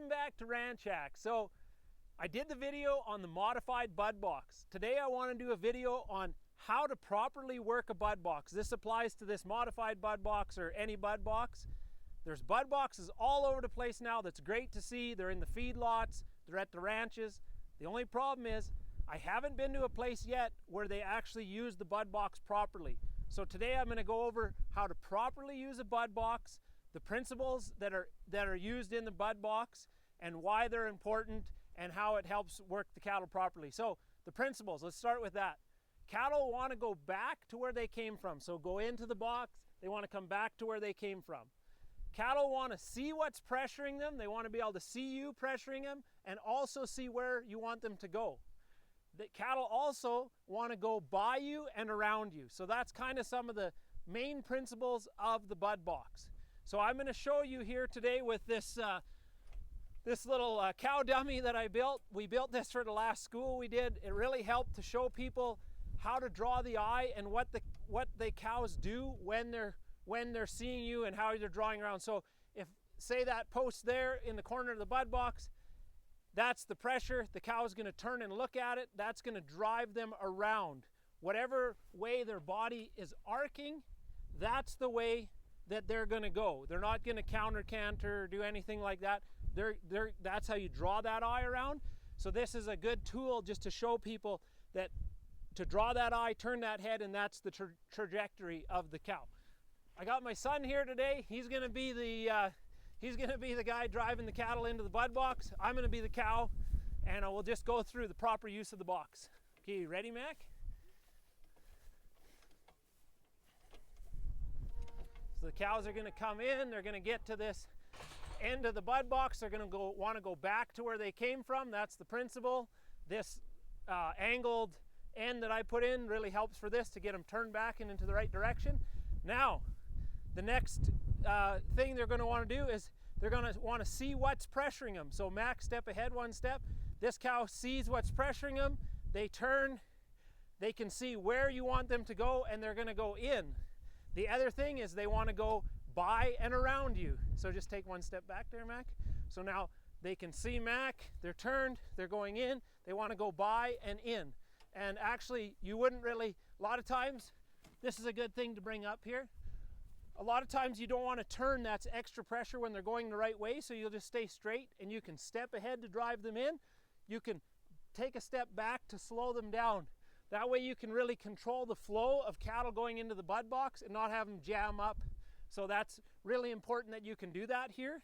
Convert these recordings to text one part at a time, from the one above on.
Welcome back to Ranch Hack. So I did the video on the modified bud box. Today I want to do a video on how to properly work a bud box. This applies to this modified bud box or any bud box. There's bud boxes all over the place now. That's great to see. They're in the feedlots, they're at the ranches. The only problem is I haven't been to a place yet where they actually use the bud box properly. So today I'm going to go over how to properly use a bud box, the principles that are used in the bud box and why they're important and how it helps work the cattle properly. So the principles, let's start with that. Cattle want to go back to where they came from. So go into the box, they want to come back to where they came from. Cattle want to see what's pressuring them. They want to be able to see you pressuring them and also see where you want them to go. The cattle also want to go by you and around you. So that's kind of some of the main principles of the bud box. So I'm going to show you here today with this little cow dummy that I built. We built this for the last school we did. It really helped to show people how to draw the eye and what the cows do when they're seeing you and how they're drawing around. So if, say, that post there in the corner of the bud box, that's the pressure. The cow is going to turn and look at it. That's going to drive them around. Whatever way their body is arcing, that's the way that they're going to go. They're not going to counter canter or do anything like that. That's how you draw that eye around. So this is a good tool just to show people that to draw that eye, turn that head, and that's the trajectory of the cow. I got my son here today. He's going to be the guy driving the cattle into the bud box. I'm going to be the cow, and we'll just go through the proper use of the box. Okay, you ready, Mac? So the cows are going to come in. They're going to get to this end of the bud box. They're going to want to go back to where they came from. That's the principle. This angled end that I put in really helps for this to get them turned back and into the right direction. Now, the next thing they're going to want to do is they're going to want to see what's pressuring them. So Max, step ahead one step. This cow sees what's pressuring them. They turn. They can see where you want them to go, and they're going to go in. The other thing is they want to go by and around you. So just take one step back there, Mac. So now they can see Mac. They're turned. They're going in. They want to go by and in. And actually, you wouldn't really, a lot of times, this is a good thing to bring up here. A lot of times you don't want to turn. That's extra pressure when they're going the right way, so you'll just stay straight and you can step ahead to drive them in. You can take a step back to slow them down. That way you can really control the flow of cattle going into the bud box and not have them jam up. So that's really important that you can do that here.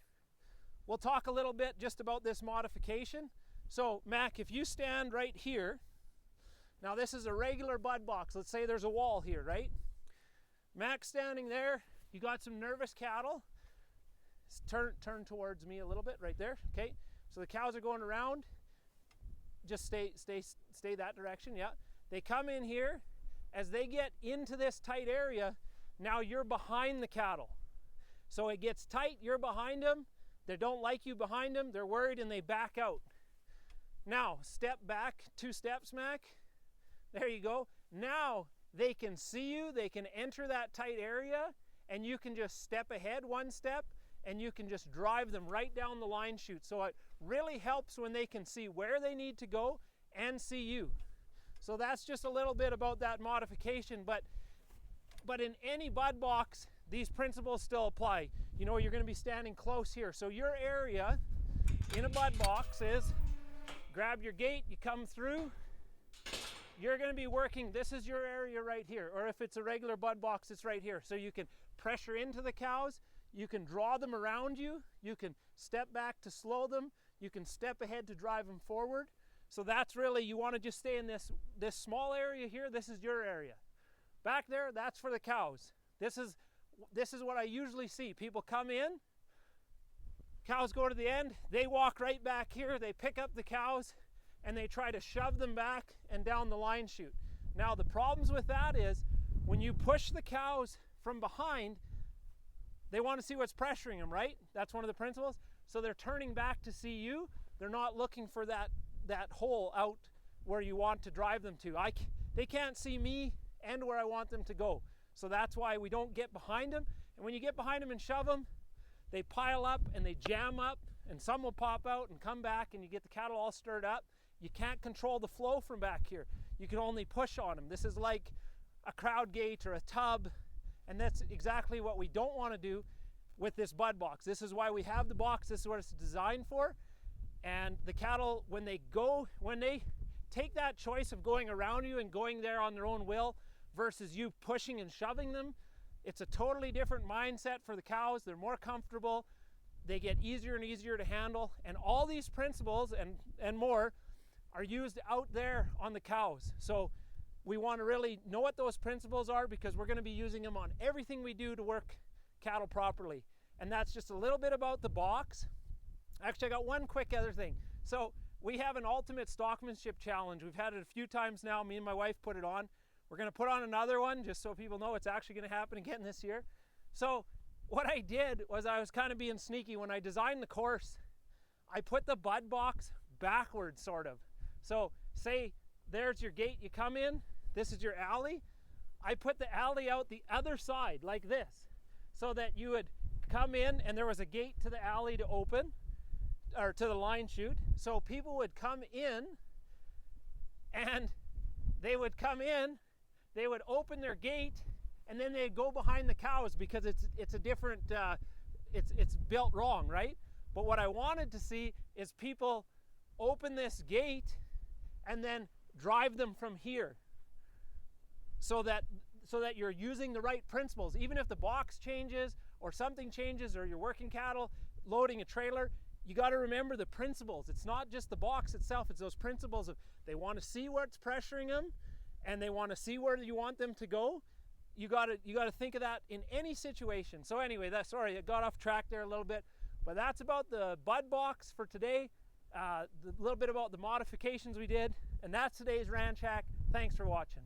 We'll talk a little bit just about this modification. So Mac, if you stand right here, now this is a regular bud box. Let's say there's a wall here, right? Mac standing there, you got some nervous cattle. Turn towards me a little bit right there, okay? So the cows are going around. Just stay that direction, yeah. They come in here. As they get into this tight area, now you're behind the cattle. So it gets tight, you're behind them. They don't like you behind them. They're worried and they back out. Now, step back 2 steps, Mac. There you go. Now they can see you, they can enter that tight area, and you can just step ahead 1 step and you can just drive them right down the line chute. So it really helps when they can see where they need to go and see you. So that's just a little bit about that modification, but in any bud box, these principles still apply. You know, you're going to be standing close here. So your area in a bud box is grab your gate, you come through. You're going to be working, this is your area right here, or if it's a regular bud box, it's right here. So you can pressure into the cows, you can draw them around you, you can step back to slow them, you can step ahead to drive them forward. So that's really, you want to just stay in this small area here. This is your area. Back there, that's for the cows. This is what I usually see. People come in, cows go to the end, they walk right back here, they pick up the cows, and they try to shove them back and down the line chute. Now the problems with that is when you push the cows from behind, they want to see what's pressuring them, right? That's one of the principles. So they're turning back to see you. They're not looking for that hole out where you want to drive them to. They can't see me and where I want them to go. So that's why we don't get behind them. And when you get behind them and shove them, they pile up and they jam up and some will pop out and come back, and you get the cattle all stirred up. You can't control the flow from back here. You can only push on them. This is like a crowd gate or a tub, and that's exactly what we don't want to do with this bud box. This is why we have the box. This is what it's designed for. And the cattle, when they take that choice of going around you and going there on their own will versus you pushing and shoving them, it's a totally different mindset for the cows. They're more comfortable. They get easier and easier to handle. And all these principles and more are used out there on the cows. So we want to really know what those principles are, because we're going to be using them on everything we do to work cattle properly. And that's just a little bit about the box. Actually, I got one quick other thing. So we have an ultimate stockmanship challenge. We've had it a few times now. Me and my wife put it on. We're going to put on another one just so people know it's actually going to happen again this year. So what I did was, I was kind of being sneaky. When I designed the course, I put the bud box backwards, sort of. So say there's your gate, you come in, this is your alley. I put the alley out the other side like this, so that you would come in and there was a gate to the alley to open, or to the line chute. So people would come in, and they would come in, they would open their gate, and then they'd go behind the cows, because it's a different, it's built wrong, right? But what I wanted to see is people open this gate and then drive them from here, so that you're using the right principles. Even if the box changes or something changes, or you're working cattle, loading a trailer, you got to remember the principles. It's not just the box itself, it's those principles of, they want to see what's pressuring them, and they want to see where you want them to go. You got to think of that in any situation. So anyway, sorry, I got off track there a little bit, but that's about the bud box for today. A little bit about the modifications we did, and that's today's ranch hack. Thanks for watching.